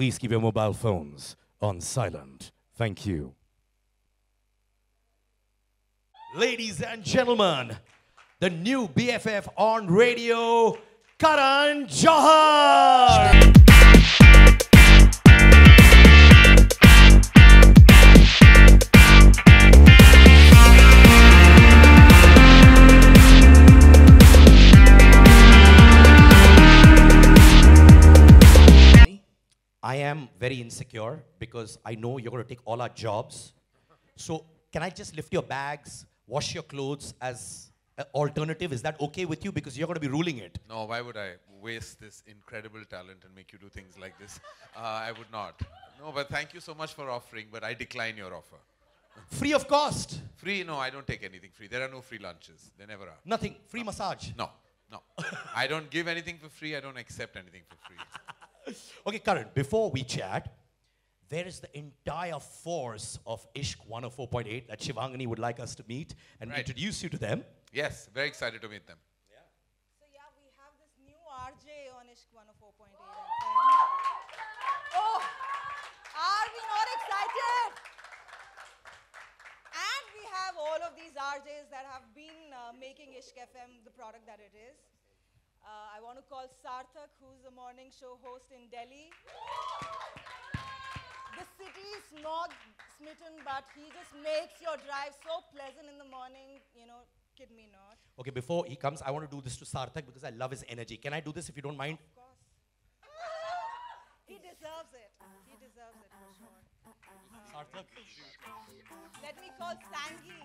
please keep your mobile phones on silent. Thank you. Ladies and gentlemen, the new BFF on radio, Karan Johar. I am very insecure because I know you're going to take all our jobs. So can I just lift your bags, wash your clothes as an alternative? Is that okay with you? Because you're going to be ruling it. No, why would I waste this incredible talent and make you do things like this? I would not. No, but thank you so much for offering, but I decline your offer. Free of cost. Free? No, I don't take anything free. There are no free lunches. There never are. Nothing. Free massage. No, no. I don't give anything for free. I don't accept anything for free. Okay, Karan, before we chat, there is the entire force of Ishq 104.8 that Shivangani would like us to meet and introduce you to them. Yes, very excited to meet them. Yeah. So yeah, we have this new RJ on Ishq 104.8 FM. Oh, are we not excited? And we have all of these RJs that have been making Ishq FM the product that it is. I want to call Sarthak, who's the morning show host in Delhi. The city is not smitten, but he just makes your drive so pleasant in the morning, you know, kid me not. Okay, before he comes, I want to do this to Sarthak because I love his energy. Can I do this if you don't mind? Of course. He deserves it. He deserves it for sure. Sarthak. Let me call Sangi,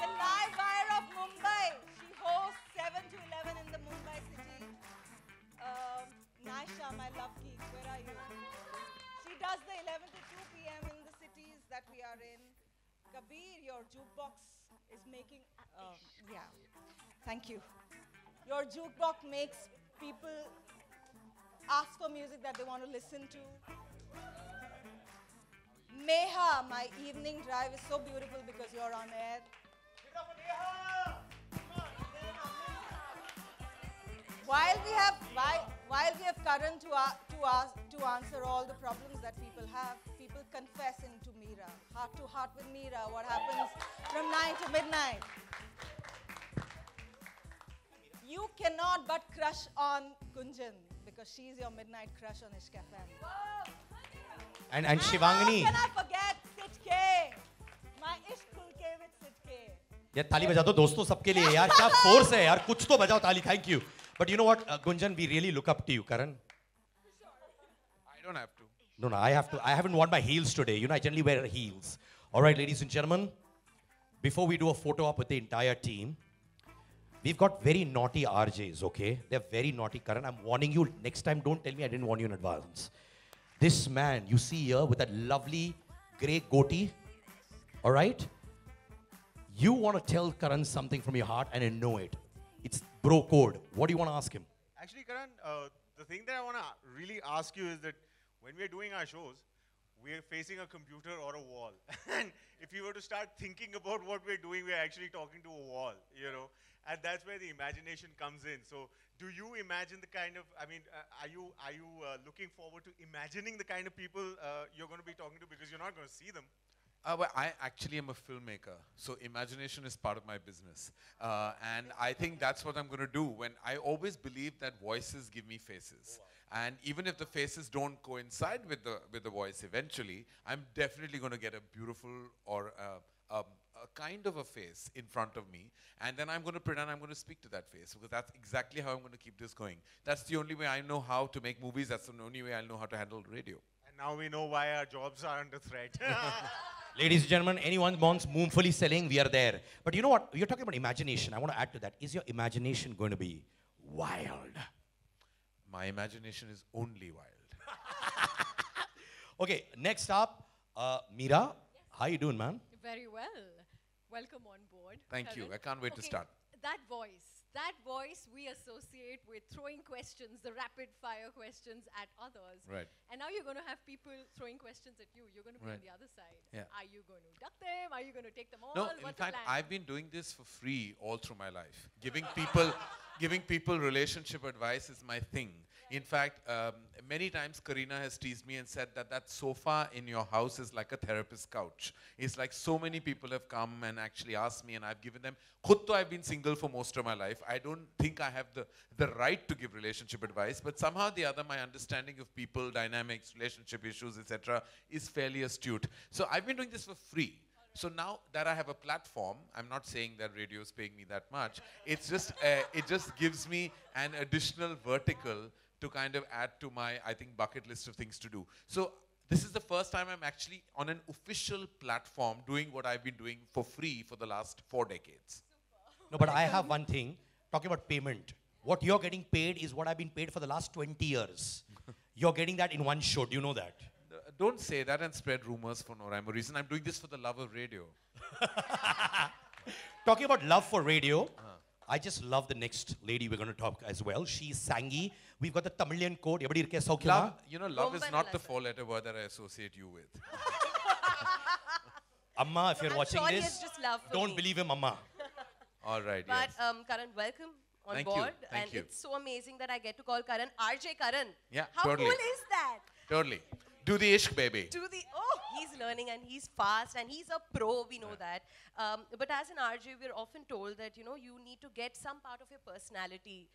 the live wire of Mumbai. She hosts 7 to 11 in the Mumbai city. Naisha, my love geek, where are you? She does the 11 to 2 p.m. in the cities that we are in. Kabir, your jukebox is making... yeah, thank you. Your jukebox makes people ask for music that they want to listen to. Meha, my evening drive is so beautiful because you're on air. While we have Karan to answer all the problems that people have, people confess into Meera, heart to heart with Meera, what happens from 9 to midnight. You cannot but crush on Gunjan because she's your midnight crush on Ishq FM. And Shivangani. How can I forget Sid K? My Ishq Khulke with Sid K. यार ताली बजा दो दोस्तों सबके लिए यार क्या force है यार कुछ तो बजाओ ताली thank you but you know what Gunjan we really look up to you Karan I don't have to. no I have to I haven't worn my heels today you know I generally wear heels all right ladies and gentlemen before we do a photo op with the entire team we've got very naughty RJs okay they're very naughty Karan I'm warning you next time don't tell me I didn't warn you in advance this man you see here with that lovely grey goatee all right you want to tell Karan something from your heart and I know it. It's bro code. What do you want to ask him? Actually, Karan, the thing that I want to really ask you is that when we're doing our shows, we're facing a computer or a wall. And if you were to start thinking about what we're doing, we're actually talking to a wall, you know. And that's where the imagination comes in. So do you imagine the kind of, I mean, are you looking forward to imagining the kind of people you're going to be talking to because you're not going to see them? Well, I actually am a filmmaker, so imagination is part of my business. And I think that's what I'm going to do. When I always believe that voices give me faces. And even if the faces don't coincide with the voice eventually, I'm definitely going to get a beautiful or a kind of a face in front of me. And then I'm going to pretend I'm going to speak to that face because that's exactly how I'm going to keep this going. That's the only way I know how to make movies. That's the only way I'll know how to handle radio. And now we know why our jobs are under threat. Ladies and gentlemen, anyone wants Moonfully selling, we are there. But you know what? You're talking about imagination. I want to add to that. Is your imagination going to be wild? My imagination is only wild. Okay, next up, Meera. Yes. How you doing, man? Very well. Welcome on board. Thank you. I can't wait to start. That voice we associate with throwing questions, the rapid fire questions at others. Right. And now you're going to have people throwing questions at you. You're going to be on the other side. Yeah. Are you going to duck them? Are you going to take them all? No, What's in fact, the plan? I've been doing this for free all through my life. Giving people giving people relationship advice is my thing. In fact, many times Karina has teased me and said that that sofa in your house is like a therapist couch. It's like so many people have come and actually asked me and I've given them. Khud to I've been single for most of my life. I don't think I have the right to give relationship advice, but somehow or the other my understanding of people, dynamics, relationship issues, etc. is fairly astute. So I've been doing this for free. So now that I have a platform, I'm not saying that radio is paying me that much. It's just, it just gives me an additional vertical to kind of add to my, I think, bucket list of things to do. So this is the first time I'm actually on an official platform doing what I've been doing for free for the last 4 decades. No, but I have one thing. Talking about payment. What you're getting paid is what I've been paid for the last 20 years. You're getting that in one show. Do you know that? Don't say that and spread rumors for no rhyme or reason. I'm doing this for the love of radio. Talking about love for radio, I just love the next lady we're going to talk as well. She's Sangi. We've got the Tamilian code. Love, you know, love is not the 4-letter word that I associate you with. Amma, if you're I'm watching sorry, this, it's just love for don't me. believe him, Amma. All right, But yes. Karan, welcome on Thank you, board. thank And you. it's so amazing that I get to call Karan RJ Karan. Yeah, How totally. cool is that? Totally. Do the ishq, baby. He's learning and he's fast and he's a pro, we know that. But as an RJ, we're often told that, you know, you need to get some part of your personality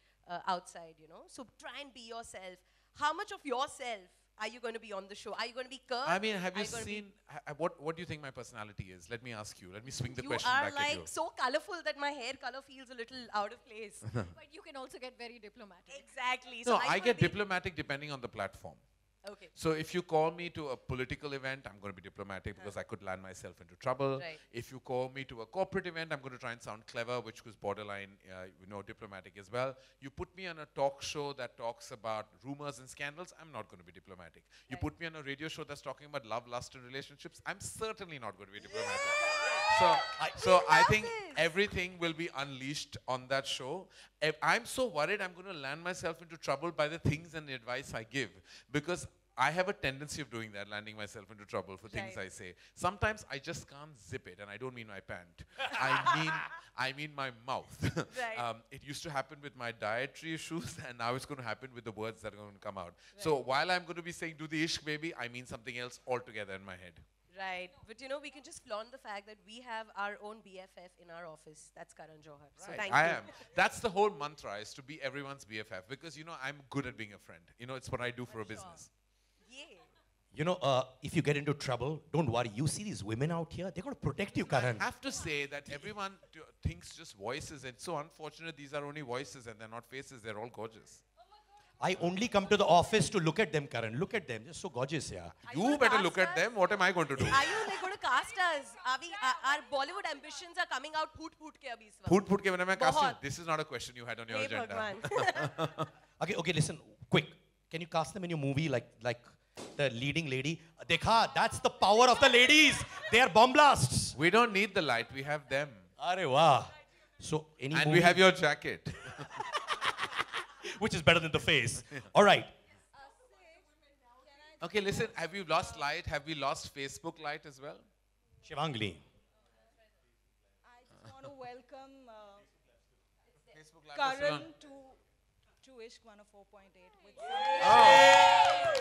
outside, you know. So try and be yourself. How much of yourself are you going to be on the show? Are you going to be curved? I mean, have Are you gonna be- seen, what do you think my personality is? Let me ask you. Let me swing the You question are back at like you. so colorful that my hair color feels a little out of place. But you can also get very diplomatic. Exactly. No, are you I gonna get be- diplomatic depending on the platform. Okay. So if you call me to a political event, I'm going to be diplomatic because I could land myself into trouble. Right. If you call me to a corporate event, I'm going to try and sound clever, which was borderline, diplomatic as well. You put me on a talk show that talks about rumors and scandals, I'm not going to be diplomatic. You Right. put me on a radio show that's talking about love, lust, and relationships, I'm certainly not going to be diplomatic. So I think this. everything will be unleashed on that show. I'm so worried I'm going to land myself into trouble by the things and the advice I give, because I have a tendency of doing that, landing myself into trouble for things Right. I say. Sometimes I just can't zip it, and I don't mean my pant. I mean my mouth. Right. It used to happen with my dietary issues, and now it's going to happen with the words that are going to come out. So while I'm going to be saying, do the ishq, baby, I mean something else altogether in my head. Right. But you know, we can just flaunt the fact that we have our own BFF in our office. That's Karan Johar. So thank I you. am. That's the whole mantra, is to be everyone's BFF, because, you know, I'm good at being a friend. You know, it's what I do for a business. Yeah. You know, if you get into trouble, don't worry. You see these women out here, they're going to protect you, Karan. I have to say that everyone thinks just voices. It's so unfortunate these are only voices and they're not faces. They're all gorgeous. I only come to the office to look at them, Karan. Look at them. They're so gorgeous, yeah. you You gonna better cast look at us? them. What am I going to do? Are you like going to cast us? Are we, our Bollywood ambitions are coming out poot ke abhi is waqt. Phoot phoot ke when I cast you. Bahut. This is not a question you had on your Hey agenda. Bhagwan. Okay, listen, quick. Can you cast them in your movie like the leading lady? Dekha, that's the power of the ladies. They are bomb blasts. We don't need the light. We have them. Arey wah. So any And movie we have your jacket. which is better than the face. All right. Okay, listen. Have you lost light? Have we lost Facebook light as well? Shivangli. I just want to welcome Facebook light is still on. Karan to Ishq 104.8 with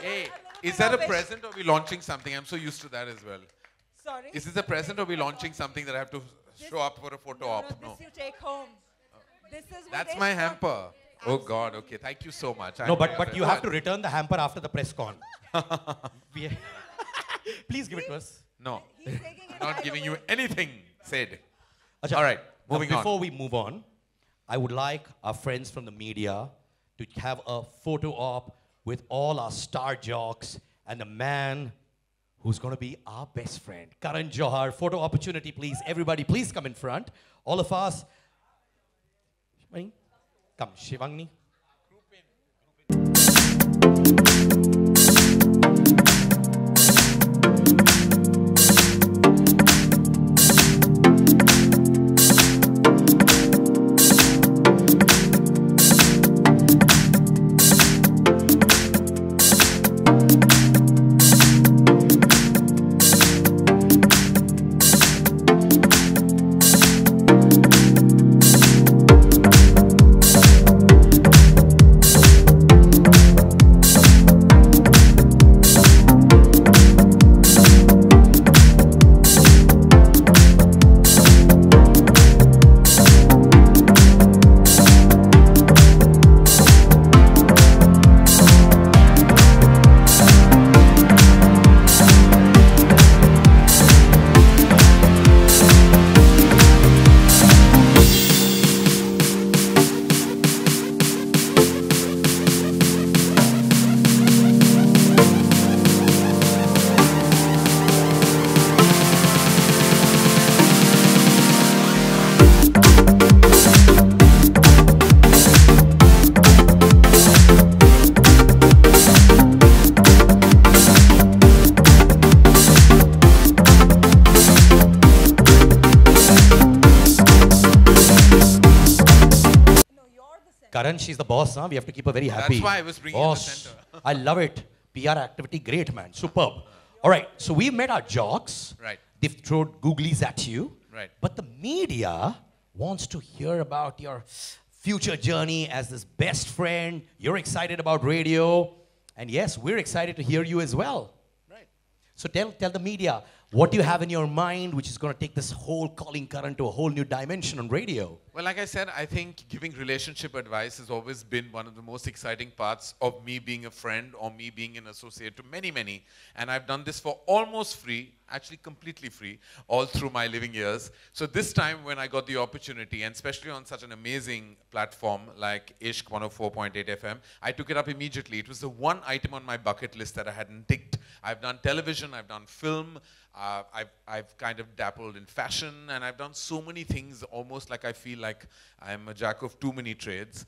Hey, is that a present or are we launching something? I'm so used to that as well. Sorry. Is this a present or are we launching something that I have to show up for a photo op? No, this you take home. This is with That's Ishq my on- hamper. Oh God, okay. Thank you so much. No, but you have to return the hamper after the press con. Please give it to us. No, He's taking it not right giving away. you anything said. Acha, All right, now moving on. Before we move on, I would like our friends from the media to have a photo op with all our star jocks and the man who's going to be our best friend, Karan Johar. Photo opportunity, please. Everybody, please come in front. All of us. Shivangni? Come, Shivangni. Karan, she's the boss, huh? We have to keep her very happy. That's why I was bringing in the boss, center. I love it. PR activity, great, man. Superb. All right, so we've met our jocks. Right. They've thrown googlies at you. Right. But the media wants to hear about your future journey as this best friend. You're excited about radio. And yes, we're excited to hear you as well. Right. So tell the media, what do you have in your mind which is going to take this whole Calling Karan to a whole new dimension on radio? Well, like I said, I think giving relationship advice has always been one of the most exciting parts of me being a friend or me being an associate to many, many. And I've done this for almost free, actually completely free, all through my living years. So this time when I got the opportunity, and especially on such an amazing platform like Ishq 104.8 FM, I took it up immediately. It was the one item on my bucket list that I hadn't ticked. I've done television, I've done film, I've kind of dabbled in fashion, and I've done so many things, almost like I feel like I'm a jack of too many trades.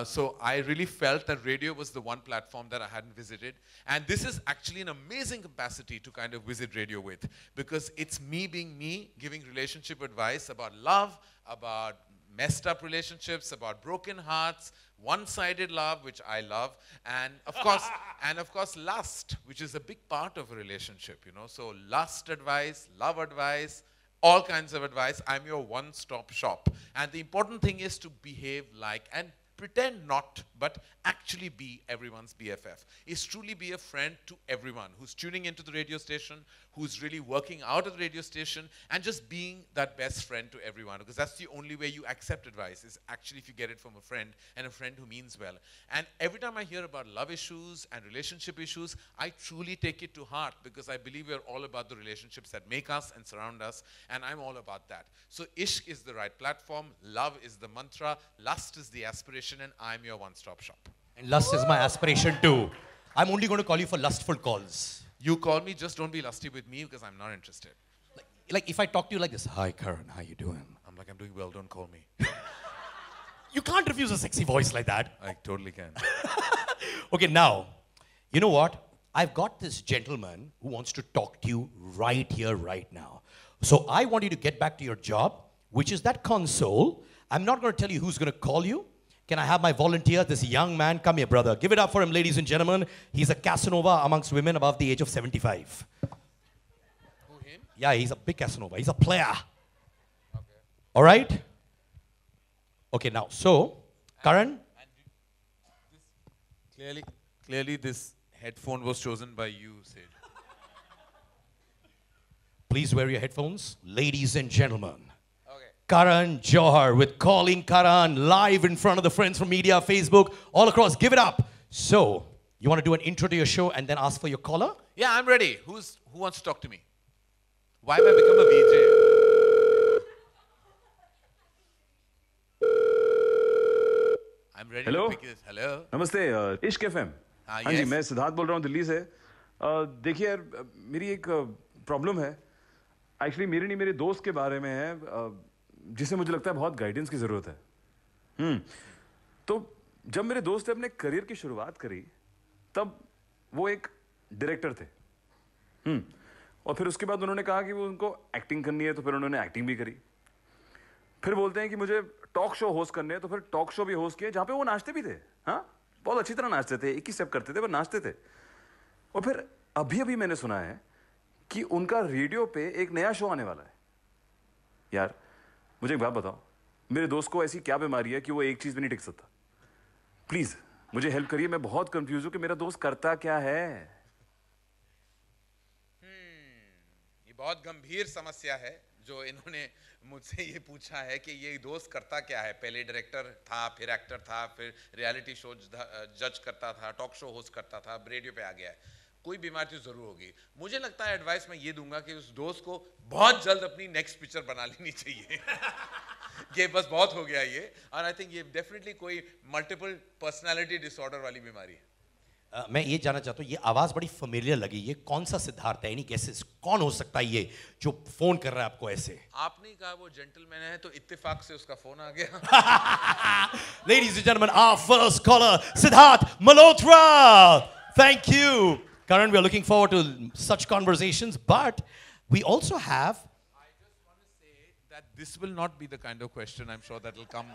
So I really felt that radio was the one platform that I hadn't visited. And this is actually an amazing capacity to kind of visit radio with, because it's me being me, giving relationship advice about love, about messed up relationships, about broken hearts, one-sided love, which I love, and of course, lust, which is a big part of a relationship, you know. So lust advice, love advice, all kinds of advice. I'm your one-stop shop. And the important thing is to behave like and pretend not, but actually be everyone's BFF. Is truly be a friend to everyone who's tuning into the radio station, who's really working out of the radio station, and just being that best friend to everyone. Because that's the only way you accept advice, is actually if you get it from a friend, and a friend who means well. And every time I hear about love issues and relationship issues, I truly take it to heart, because I believe we're all about the relationships that make us and surround us, and I'm all about that. So Ishq is the right platform, love is the mantra, lust is the aspiration, and I'm your one-stop shop. And lust is my aspiration too. I'm only going to call you for lustful calls. You call me, just don't be lusty with me, because I'm not interested. Like if I talk to you like this, hi Karan, how you doing? I'm like, I'm doing well, don't call me. You can't refuse a sexy voice like that. I totally can. Okay, now, you know what? I've got this gentleman who wants to talk to you right here, right now. So I want you to get back to your job, which is that console. I'm not going to tell you who's going to call you. Can I have my volunteer, this young man? Come here, brother. Give it up for him, ladies and gentlemen. He's a Casanova amongst women above the age of 75. Who, him? Yeah, he's a big Casanova. He's a player. Okay. All right? Okay, now, so, Karan? Clearly this headphone was chosen by you, Sid. Please wear your headphones. Ladies and gentlemen, Okay. Karan Johar with Calling Karan live in front of the Friends from Media, Facebook, all across. Give it up. So, you want to do an intro to your show and then ask for your caller? Yeah, I'm ready. Who wants to talk to me? Why have I become a VJ? I'm ready Hello? to pick this. Hello? नमस्ते इश्क FM हाँ, हाँ जी yes. मैं सिद्धार्थ बोल रहा हूँ दिल्ली से देखिए यार मेरी एक प्रॉब्लम है एक्चुअली मेरे नहीं मेरे दोस्त के बारे में है जिसे मुझे लगता है बहुत गाइडेंस की ज़रूरत है तो जब मेरे दोस्त ने अपने करियर की शुरुआत करी तब वो एक डायरेक्टर थे और फिर उसके बाद उन्होंने कहा कि वो उनको एक्टिंग करनी है तो फिर उन्होंने एक्टिंग भी करी फिर बोलते हैं कि मुझे टॉक शो होस्ट करने हैं तो फिर टॉक शो भी होस्ट किए जहाँ पे वो नाचते भी थे हाँ बहुत अच्छी तरह नाचते थे एक ही स्टेप करते थे पर नाचते थे और फिर अभी मैंने सुना है कि उनका रेडियो पे एक नया शो आने वाला है यार मुझे एक बात बताओ मेरे दोस्त को ऐसी क्या बीमारी है कि वो एक चीज़ भी नहीं टिक सकता प्लीज़ मुझे हेल्प करिए मैं बहुत कंफ्यूज हूँ कि मेरा दोस्त करता क्या है ये बहुत गंभीर समस्या है जो इन्होंने मुझसे ये पूछा है कि ये दोस्त करता क्या है पहले डायरेक्टर था फिर एक्टर था फिर रियलिटी शो जज करता था टॉक शो होस्ट करता था अब रेडियो पे आ गया है कोई बीमारी तो जरूर होगी मुझे लगता है एडवाइस मैं ये दूंगा कि उस दोस्त को बहुत जल्द अपनी नेक्स्ट पिक्चर बना लेनी चाहिए कि बस बहुत हो गया ये और आई थिंक ये डेफिनेटली कोई मल्टीपल पर्सनालिटी डिसऑर्डर वाली बीमारी है मैं ये जानना चाहता हूँ ये आवाज़ बड़ी फेमिलियर लगी ये कौन सा सिद्धार्थ है यानी कैसे कौन हो सकता है ये जो फोन कर रहा है आपको ऐसे आपने कहा वो जेंटलमैन है तो इत्तेफाक से उसका फोन आ गया Ladies and gentlemen, our first caller, Siddharth Malhotra. Thank you. Karan, we are looking forward to such conversations, but we also have... I just want to say that this will not be the kind of question I'm sure that will come.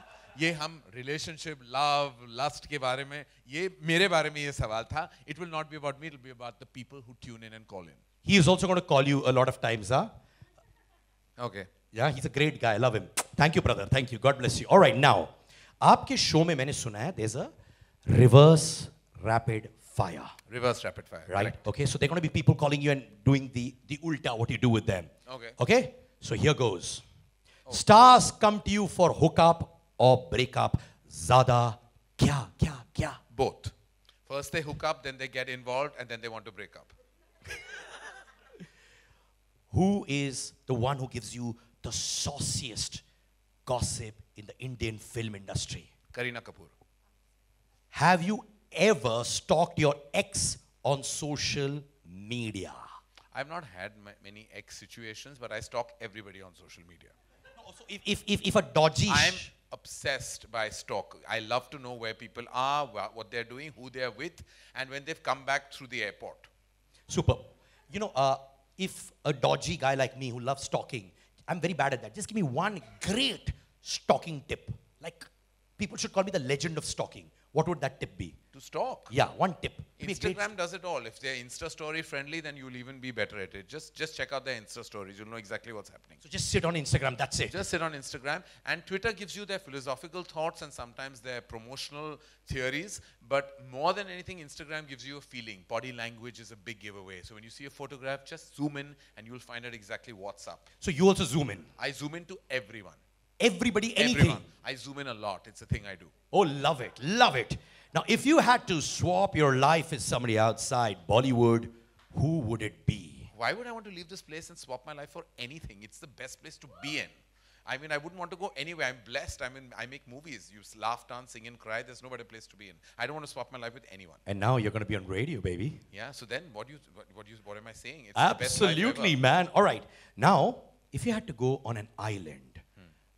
ये हम relationship, love, lust के बारे में, ये मेरे बारे में ये सवाल था. It will not be about me, it will be about the people who tune in and call in. He is also going to call you a lot of times, huh? Okay. Yeah, he's a great guy. I love him. Thank you, brother. Thank you. God bless you. All right, now, आपके show में मैंने सुना है there's a reverse rapid fire. Reverse rapid fire. Right? Correct. Okay, so there are going to be people calling you and doing the ulta, what you do with them. Okay. Okay? So here goes. Stars come to you for hookup or breakup. Zada kya? Both. First they hook up, then they get involved, and then they want to break up. Who is the one who gives you the sauciest gossip in the Indian film industry? Kareena Kapoor. Have you ever stalked your ex on social media? I've not had many ex situations, but I stalk everybody on social media. Also, if a dodgy... I'm obsessed by stalk. I love to know where people are, what they're doing, who they're with, and when they've come back through the airport. Super. You know, if a dodgy guy like me who loves stalking, I'm very bad at that. Just give me one great stalking tip. Like, people should call me the legend of stalking. What would that tip be? To stalk. Yeah, one tip. Give me a great- Instagram does it all. If they're Insta story friendly, then you'll even be better at it. Just check out their Insta stories. You'll know exactly what's happening. So just sit on Instagram, that's it. Just sit on Instagram. And Twitter gives you their philosophical thoughts and sometimes their promotional theories. But more than anything, Instagram gives you a feeling. Body language is a big giveaway. So when you see a photograph, just zoom in and you'll find out exactly what's up. So you also zoom in. I zoom in to everyone. Everybody, anything. Everyone. I zoom in a lot. It's a thing I do. Oh, love it, love it. Now, if you had to swap your life with somebody outside Bollywood, who would it be? Why would I want to leave this place and swap my life for anything? It's the best place to be in. I mean, I wouldn't want to go anywhere. I'm blessed. I make movies. You laugh, dance, sing, and cry. There's no better place to be in. I don't want to swap my life with anyone. And now you're going to be on radio, baby. Yeah. So then, what am I saying? It's the best life Absolutely, ever. man. All right. Now, if you had to go on an island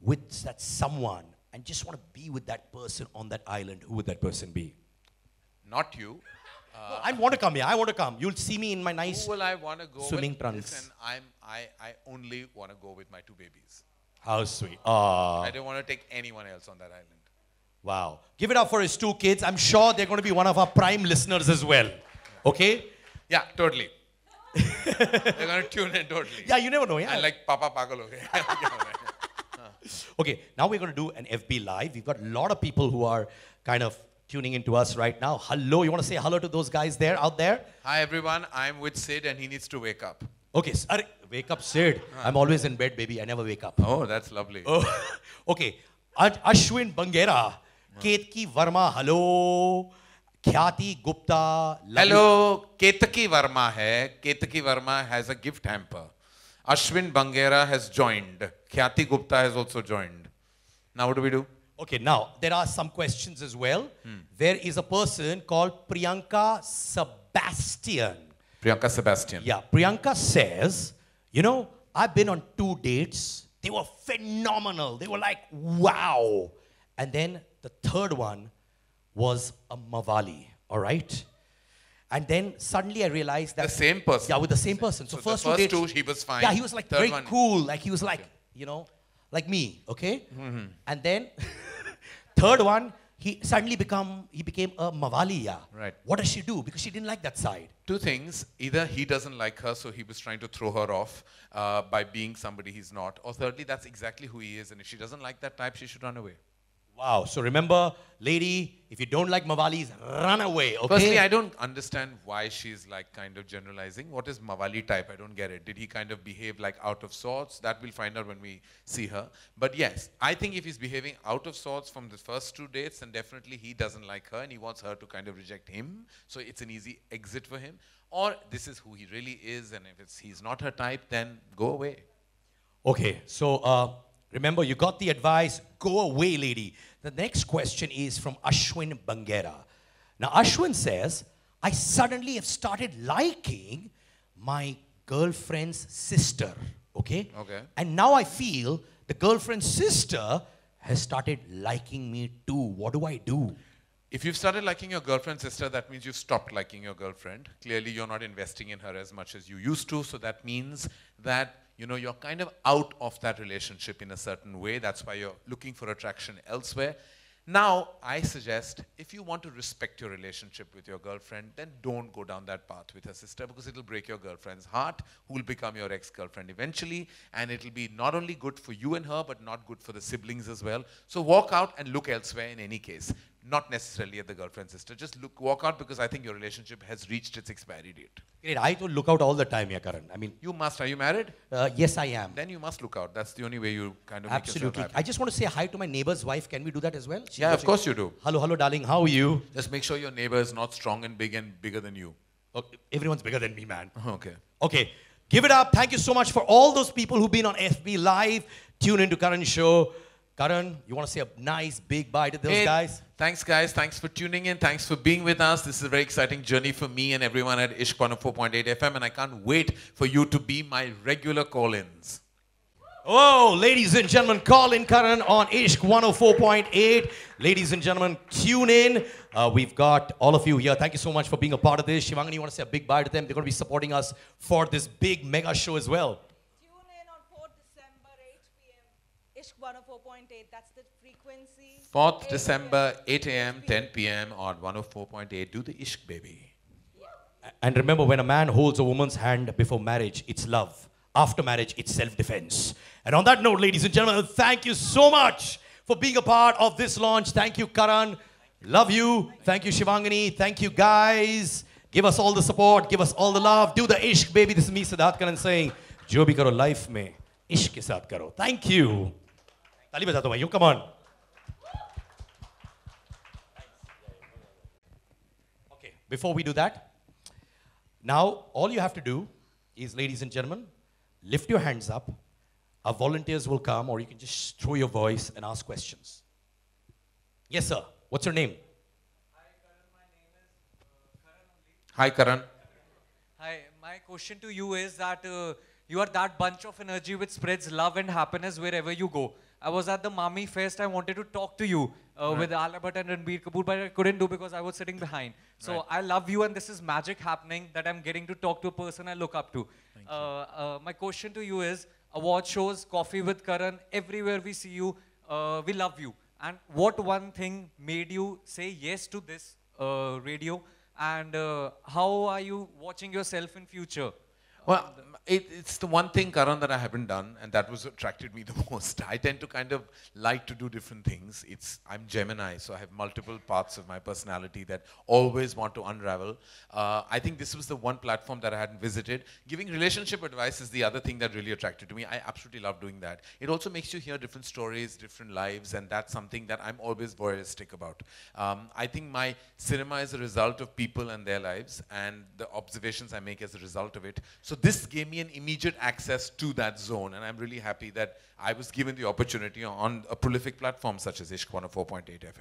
with that someone and just want to be with that person on that island, who would that person be? Not you. No, I want to come here. I want to come. You'll see me in my nice Who will I want to go swimming with? trunks. Listen, I only want to go with my two babies. How sweet. I don't want to take anyone else on that island. Wow. Give it up for his two kids. I'm sure they're going to be one of our prime listeners as well. Okay? Yeah, totally. They're going to tune in totally. Yeah, you never know. Yeah. And like Papa Pagal ho gaya. Okay, now we're going to do an FB Live. We've got a lot of people who are kind of tuning into us right now. Hello. You want to say hello to those guys there, out there? Hi everyone, I'm with Sid and he needs to wake up. Okay, wake up, Sid. I'm always in bed, baby. I never wake up. Oh, that's lovely. Oh, okay. Ashwin Bangera, Ketki Verma, hello. Khyati Gupta. Hello, Ketaki Verma hai. Ketaki Verma has a gift hamper. Ashwin Bangera has joined. Khyati Gupta has also joined. Now what do we do? Okay, now there are some questions as well. There is a person called Priyanka Sebastian. Priyanka Sebastian. Yeah, Priyanka says, you know, I've been on 2 dates. They were phenomenal. They were like, wow. And then the third one was a Mawali, all right? And then suddenly I realized that... The same person? Yeah, with the same person. So the first first 2 dates... two, he was fine. Yeah, he was like Third very one- cool. Like he was like, you know, like me, okay? And then third one, he became a Mawali, yeah. Right. What does she do? Because she didn't like that side. Two things. Either he doesn't like her, so he was trying to throw her off by being somebody he's not. Or thirdly, that's exactly who he is. And if she doesn't like that type, she should run away. Wow. So remember, lady, if you don't like Mawalis, run away, okay? Firstly, I don't understand why she's like kind of generalizing. What is Mawali type? I don't get it. Did he kind of behave like out of sorts? That we'll find out when we see her. But yes, I think if he's behaving out of sorts from the first 2 dates, then definitely he doesn't like her and he wants her to kind of reject him. So it's an easy exit for him. Or this is who he really is, and if he's not her type, then go away. Okay. So remember, you got the advice. Go away, lady. The next question is from Ashwin Bangera. Now, Ashwin says, I suddenly have started liking my girlfriend's sister, okay? Okay. And now I feel the girlfriend's sister has started liking me too. What do I do? If you've started liking your girlfriend's sister, that means you've stopped liking your girlfriend. Clearly, you're not investing in her as much as you used to, so that means that you know, you're kind of out of that relationship in a certain way. That's why you're looking for attraction elsewhere. Now, I suggest if you want to respect your relationship with your girlfriend, then don't go down that path with her sister, because it'll break your girlfriend's heart, who will become your ex-girlfriend eventually, and it'll be not only good for you and her, but not good for the siblings as well. So walk out and look elsewhere in any case. Not necessarily at the girlfriend sister. Just walk out, because I think your relationship has reached its expiry date. Great. I don't look out all the time, yeah, Karan. I mean, You must. Are you married? yes, I am. Then you must look out. That's the only way you kind of make Absolutely. yourself I happy. just want to say hi to my neighbor's wife. Can we do that as well? She's Yeah, of watching. course you do. Hello, hello, darling. How are you? Just make sure your neighbor is not strong and bigger than you. Okay, everyone's bigger than me, man. Okay. Okay, give it up. Thank you so much for all those people who've been on FB Live. Tune into Karan's show. Karan, you want to say a nice big bye to those Hey, guys? Thanks, guys. Thanks for tuning in. Thanks for being with us. This is a very exciting journey for me and everyone at Ishq 104.8 FM, and I can't wait for you to be my regular call-ins. Oh, ladies and gentlemen, call in Karan on Ishq 104.8. Ladies and gentlemen, tune in. We've got all of you here. Thank you so much for being a part of this. Shivangani, you want to say a big bye to them? They're going to be supporting us for this big mega show as well. Tune in on 4th December, 8 p.m. Ishq 104.8. That's the frequency. 4th 8 December, p.m. 8 a.m., 10 p.m. on 104.8. Do the Ishq, baby. And remember, when a man holds a woman's hand before marriage, it's love. After marriage, it's self-defense. And on that note, ladies and gentlemen, thank you so much for being a part of this launch. Thank you, Karan. Love you. Thank you, Shivangani. Thank you, guys. Give us all the support. Give us all the love. Do the Ishq, baby. This is me, Siddharth Karan, saying, Jo bhi karo life mein, Ishq ke saath karo. Thank you. Tali baja do bhaiyo. Come on. Okay, before we do that, now all you have to do is, ladies and gentlemen, lift your hands up. Our volunteers will come, or you can just throw your voice and ask questions. Yes, sir. What's your name? Hi, Karan. Hi, my question to you is that you are that bunch of energy which spreads love and happiness wherever you go. I was at the Mami Fest. I wanted to talk to you with Alia Bhatt and Ranbir Kapoor, but I couldn't do because I was sitting behind. So I love you, and this is magic happening that I'm getting to talk to a person I look up to. My question to you is, award shows, Coffee with Karan, everywhere we see you, we love you. And what one thing made you say yes to this radio? And how are you watching yourself in future? Well, it's the one thing, Karan, that I haven't done, and that was attracted me the most. I tend to kind of like to do different things. I'm Gemini, so I have multiple parts of my personality that always want to unravel. I think this was the one platform that I hadn't visited. Giving relationship advice is the other thing that really attracted to me. I absolutely love doing that. It also makes you hear different stories, different lives, and that's something that I'm always voyeuristic about. I think my cinema is a result of people and their lives, and the observations I make as a result of it. So this gave me an immediate access to that zone, and I'm really happy that I was given the opportunity on a prolific platform such as Ishq 104.8 FM. Thank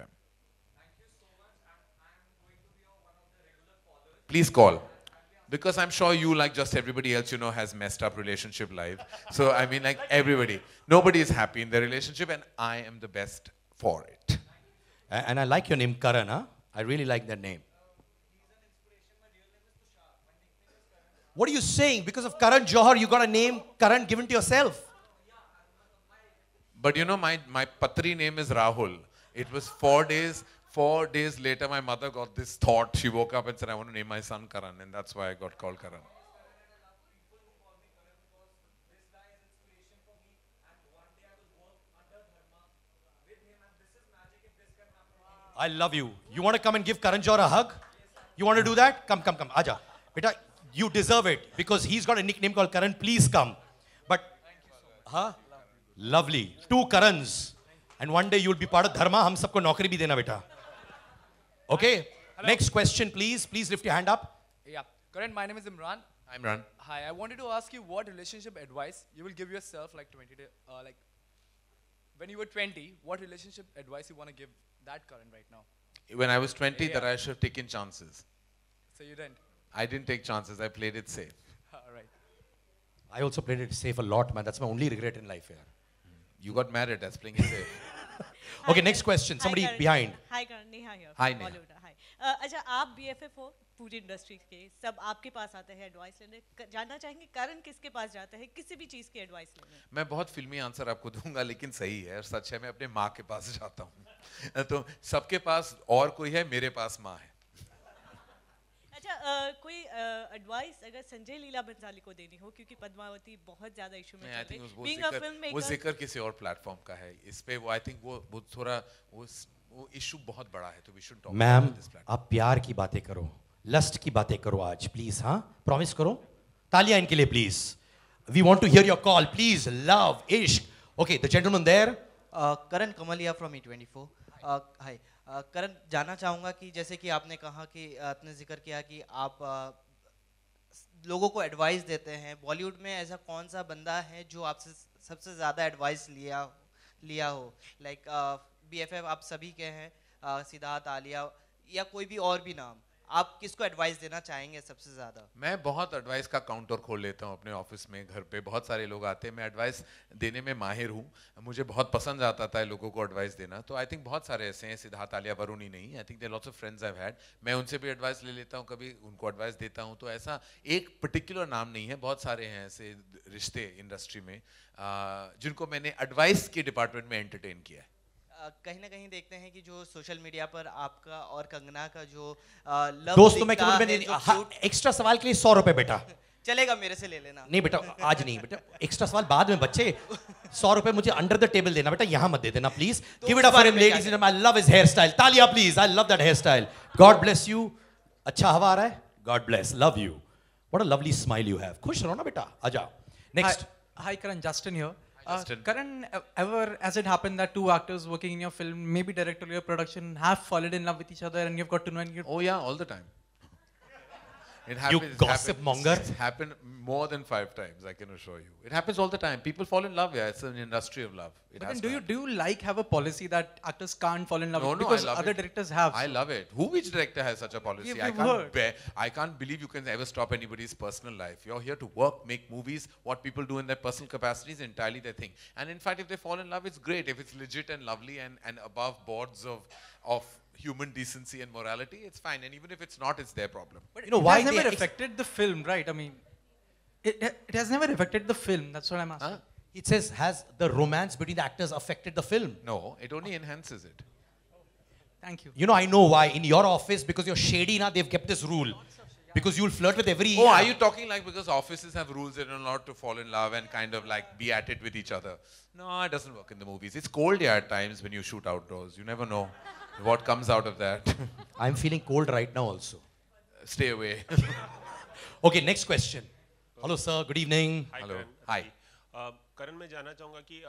you so much, and I'm going to be one of the regular followers. Please call. Because I'm sure you, like just everybody else, you know, has messed up relationship life. So, I mean, like everybody. Nobody is happy in their relationship, and I am the best for it. And I like your name, Karan, huh? I really like that name. What are you saying? Because of Karan Johar, you got a name, Karan, given to yourself. But you know, my Patri name is Rahul. It was 4 days. 4 days later, my mother got this thought. She woke up and said, I want to name my son Karan. And that's why I got called Karan. I love you. You want to come and give Karan Johar a hug? You want to do that? Come, come, come. Aja. Beta, you deserve it because he's got a nickname called Karan. Please come. But, huh? Lovely. 2 Karans. And one day you'll be part of Dharma. Hum sabko naukri bhi dena beta. Okay? Next question, please. Please lift your hand up. Yeah. Karan, my name is Imran. I'm Ran. Hi, I wanted to ask you what relationship advice you will give yourself like when you were 20, what relationship advice you want to give that Karan right now? When I was 20, Yeah. that I should have taken chances. So you didn't? I didn't take chances. I played it safe. All right. I also played it safe a lot, man. That's my only regret in life here. You got married. That's playing it safe. Okay, next question. Somebody behind. Hi, Karan. Neha here. Hi, from Neha. Bollywood. Hi. अच्छा, आप BFF हो? पूरी industry के सब आपके पास आते हैं advice लेने, जानना चाहेंगे करण किसके पास जाता है किसी भी चीज़ की एडवाइस लेने? मैं बहुत फिल्मी आंसर आपको दूंगा, लेकिन सही है और सच है, मैं अपने माँ के पास जाता हूँ। तो सबके पास और कोई है, मेरे पास माँ है। अच्छा, कोई एडवाइस अगर संजय लीला बंसाली को देनी हो, क्योंकि पद्मावती बहुत ज़्यादा इशू में चल रही है, being a filmmaker, वो जिक्र किसी और प्लेटफॉर्म का है, इस पे वो आई थिंक वो थोड़ा वो इशू बहुत बड़ा है, तो we should talk ma'am about this platform. आप प्यार की बातें करो, लस्ट की बातें करो आज प्लीज, हाँ प्रॉमिस करो। तालियां इनके लिए please, we want to hear your call please. Love, इश्क। Okay, the gentleman there. Karan Kamaliya from E24। Hi Karan, जानना चाहूँगा कि जैसे कि आपने कहा कि आपने जिक्र किया कि आप लोगों को एडवाइस देते हैं, बॉलीवुड में ऐसा कौन सा बंदा है जो आपसे सबसे ज़्यादा एडवाइस लिया हो? लाइक BFF आप सभी के हैं, सिद्धार्थ, आलिया या कोई भी और भी नाम, आप किसको एडवाइस देना चाहेंगे सबसे ज़्यादा? मैं बहुत एडवाइस का काउंटर खोल लेता हूँ अपने ऑफिस में, घर पे बहुत सारे लोग आते हैं, मैं एडवाइस देने में माहिर हूँ, मुझे बहुत पसंद आता था लोगों को एडवाइस देना। तो आई थिंक बहुत सारे ऐसे हैं, सिद्धार्थ, आलिया, वरुण ही नहीं, I think there lots of friends I have had, मैं उनसे भी एडवाइस ले लेता हूँ, कभी उनको एडवाइस देता हूँ। तो ऐसा एक पर्टिकुलर नाम नहीं है, बहुत सारे हैं ऐसे रिश्ते इंडस्ट्री में जिनको मैंने एडवाइस के डिपार्टमेंट में एंटरटेन किया है। कहीं ना कहीं देखते हैं कि जो सोशल मीडिया पर आपका और कंगना का जो लव दोस्तों में दिखता केवल है, जो cute- एक्स्ट्रा सवाल के लिए 100 रुपए बेटा। चलेगा, मेरे से ले लेना। नहीं बेटा, आज नहीं बेटा, एक्स्ट्रा सवाल बाद में बच्चे। 100 रुपए मुझे अंडर द टेबल देना बेटा, यहां मत दे देना please. Give it up for him ladies and I love his hair style. तालियां please, I love that hair style. God bless you. अच्छा हवा आ रहा है, God bless, love you. What a lovely smile you have. खुश रहो ना बेटा, आ जाओ। Next. Hi Karan, Justin here. Justin. Karan, ever has it happened that two actors working in your film, maybe director or production, have fallen in love with each other and you've got to know and you've... Oh yeah, all the time. It You happens. gossip monger. It's happened more than 5 times, I can assure you. It happens all the time. People fall in love. Yeah, it's an industry of love. It But has then to do you like have a policy that actors can't fall in love No, with? no, Because I love other it. directors have. I love it. Which director has such a policy? We've I heard. I can't believe you can ever stop anybody's personal life. You're here to work, make movies. What people do in their personal capacity is entirely their thing. And in fact, if they fall in love, it's great. If it's legit and lovely and above boards of human decency and morality, it's fine. And even if it's not, it's their problem. But You know, it why has they never ex- affected the film, right? I mean, it has never affected the film. That's what I'm asking. Huh? It says, has the romance between the actors affected the film? No, it only enhances it. Thank you. You know, I know why. In your office, because you're shady now, they've kept this rule. Because you'll flirt with every... Oh, are you talking like because offices have rules that you're not allowed to fall in love and kind of like be at it with each other? No, it doesn't work in the movies. It's cold here at times when you shoot outdoors. You never know what comes out of that. I'm feeling cold right now also. Stay away. Okay, next question. Hello, sir. Good evening. Hi, Hello. Karan. Hi. करण, मैं जानना चाहूँगा कि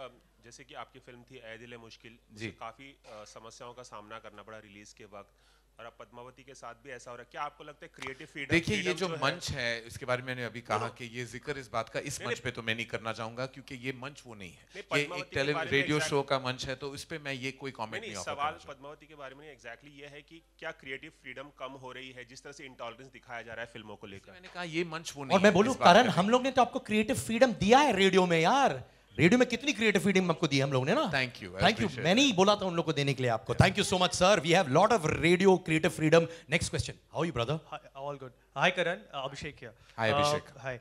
जैसे कि आपकी film थी ऐ दिल है मुश्किल, जी। उससे काफ़ी समस्याओं का सामना करना पड़ा रिलीज के वक्त, और अब पद्मावती के साथ भी ऐसा हो रहा है। क्या आपको लगता है क्रिएटिव फ्रीडम? देखिए, ये जो मंच है, इसके बारे में मैंने अभी कहा कि ये जिक्र इस बात का इस मंच पे तो मैं नहीं करना चाहूंगा, क्योंकि ये मंच वो नहीं है। ये एक रेडियो शो का मंच है, तो इस पे मैं ये कोई कमेंट नहीं ऑफर सवाल करूंगा। पद्मावती के बारे में नहीं, एग्जैक्टली ये है कि क्या क्रिएटिव फ्रीडम कम हो रही है जिस तरह से इंटॉलरेंस दिखाया जा रहा है फिल्मों को लेकर? मैंने कहा ये मंच वो नहीं और मैं है, बोलूं, इस बात करण, पे हम लोग ने तो आपको क्रिएटिव फ्रीडम दिया है रेडियो में यार। रेडियो में कितनी क्रिएटिव फ्रीडम आपको दी है हम लोगों ने ना। Thank you, I thank you. appreciate मैंने ही बोला था उन लोग को देने के लिए आपको। Thank you so much sir. We have lot of radio creative freedom. Next question. How you brother? All good. Hi Karan, Abhishek here. Hi, Abhishek. Hi.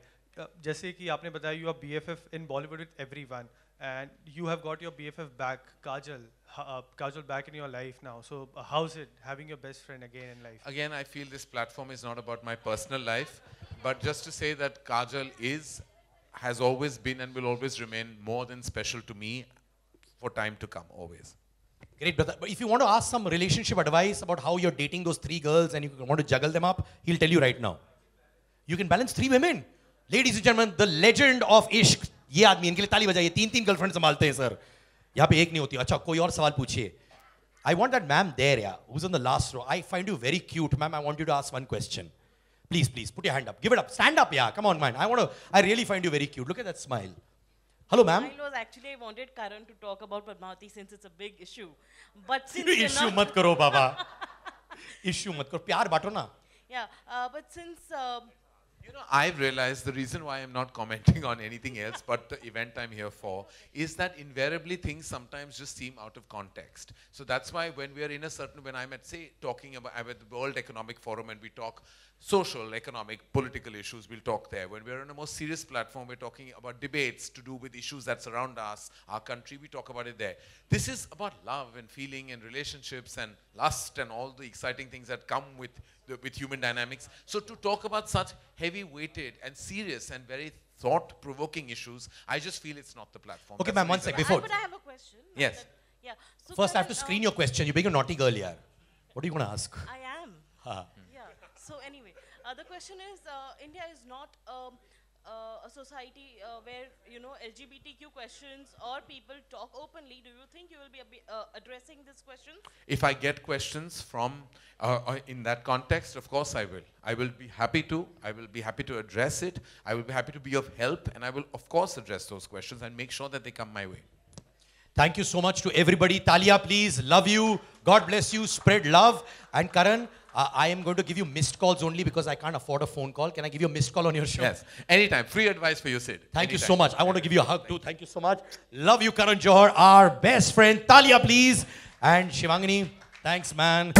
जैसे कि आपने बताया you are BFF in Bollywood with everyone and you have got your BFF back, Kajal back in your life now. So how's it having your best friend again in life? Again, I feel this platform is not about my personal life, but just to say that Kajal has always been and will always remain more than special to me for time to come, always. Great, brother. But if you want to ask some relationship advice about how you're dating those 3 girls and you want to juggle them up, he'll tell you right now. You can balance 3 women. Ladies and gentlemen, the legend of Ishq. ये आदमी, इनके लिए ताली बजाइए। 3 girlfriend संभालते हैं sir. यहाँ पे एक नहीं होती। अच्छा, कोई और सवाल पूछिए। I want that ma'am there, yeah, who's on the last row. I find you very cute, ma'am. I want you to ask one question. Please, put your hand up. Give it up. Stand up, yeah. Come on, man. I really find you very cute. Look at that smile. Hello, ma'am. Mine was actually, I wanted Karan to talk about Padmavati since it's a big issue. But since we're Issue not... मत करो बाबा। Issue मत करो, प्यार बांटो ना। Yeah, but since You know, I've realized the reason why I'm not commenting on anything else but the event I'm here for is that invariably things sometimes just seem out of context. So that's why when we are in a certain, when I'm at, say, talking about, I'm at the World Economic Forum and we talk social, economic, political issues, we'll talk there. When we're on a more serious platform, we're talking about debates to do with issues that surround us, our country, we talk about it there. This is about love and feeling and relationships and lust and all the exciting things that come with human dynamics. So to talk about such heavy-weighted and serious and very thought-provoking issues, I just feel it's not the platform. Okay, That's ma'am, the one reason sec, before. But I have a question. Yes. Yeah. So First, I have Karan, to screen your question. You're being a naughty girl here. What are you going to ask? I am. Ha. Yeah. So anyway, the question is, India is not a society where, you know, LGBTQ questions or people talk openly. Do you think you will be addressing this question? If I get questions from, in that context, of course I will. I will be happy to. I will be happy to address it. I will be happy to be of help. And I will, of course, address those questions and make sure that they come my way. Thank you so much to everybody. Talia, please. Love you. God bless you. Spread love. And Karan, I am going to give you missed calls only because I can't afford a phone call. Can I give you a missed call on your show? Yes. Anytime. Free advice for you, Sid. Thank you Anytime. so much. I want to give you a hug too. Thank you so much. Love you, Karan Johar, our best friend. Talia, please. And Shivangini, thanks, man.